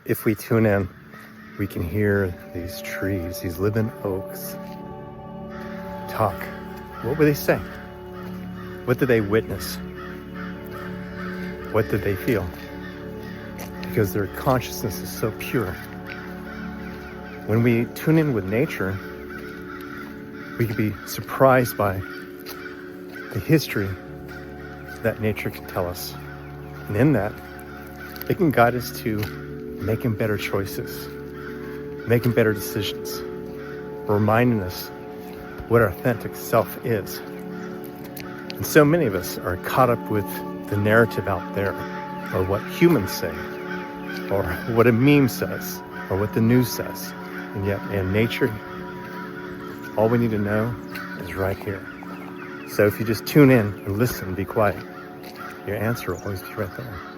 If we tune in, we can hear these trees, these living oaks, talk. What were they saying? What did they witness? What did they feel? Because their consciousness is so pure. When we tune in with nature, we can be surprised by the history that nature can tell us. And in that, it can guide us to making better choices, making better decisions, reminding us what our authentic self is. And so many of us are caught up with the narrative out there, or what humans say, or what a meme says, or what the news says. And yet in nature, all we need to know is right here. So if you just tune in and listen, be quiet, your answer will always be right there.